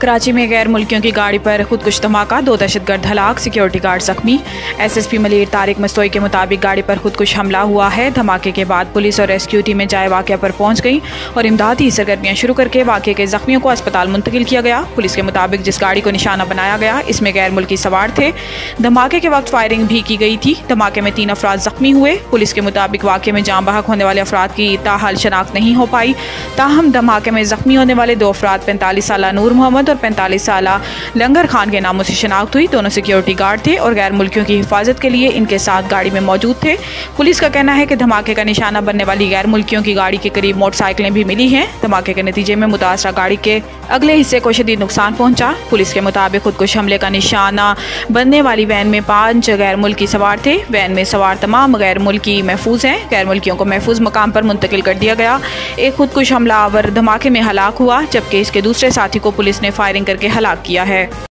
कराची में गैर मुल्कियों की गाड़ी पर खुदकुश धमाका, 2 दहशतगर्द हलाक, सिक्योरिटी गार्ड जख्मी। SSP मलिर तारिक मस्तोई के मुताबिक गाड़ी पर खुदकुश हमला हुआ है। धमाके के बाद पुलिस और रेस्क्यू टीमें जाए वाक़या पर पहुंच गई और इमदादी सरगर्मियां शुरू करके वाक़े के जख्मियों को अस्पताल मुंतकिल किया गया। पुलिस के मुताबिक जिस गाड़ी को निशाना बनाया गया इसमें गैर मुल्की सवार थे। धमाके के वक्त फायरिंग भी की गई थी। धमाके में 3 अफराद जख्मी हुए। पुलिस के मुताबिक वाक़े में जाँ बहक होने वाले अफराद की ताहाल शनाख्त नहीं हो पाई। ताहम धमाके में जख्मी होने वाले 2 अफराद 45 साल नूर मोहम्मद और 45 साल लंगर खान के नामों से शनाख्त हुई। दोनों सिक्योरिटी गार्ड थे और गैर मुल्कियों की हिफाजत के लिए इनके साथ गाड़ी में मौजूद थे। पुलिस का कहना है कि धमाके का निशाना बनने वाली गैर मुल्कियों की गाड़ी के करीब मोटरसाइकिलें भी मिली हैं। धमाके के नतीजे में मुतासरा गाड़ी के अगले हिस्से को शदीद नुकसान पहुंचा। पुलिस के मुताबिक खुदकुश हमले का निशाना बनने वाली वैन में 5 गैर मुल्की सवार थे। वैन में सवार तमाम गैर मुल्की महफूज हैं। गैर मुल्कियों को महफूज मकाम पर मुंतकिल कर दिया गया। एक खुदकुश हमलावर धमाके में हलाक हुआ जबकि इसके दूसरे साथी को पुलिस ने फायरिंग करके हलाक किया है।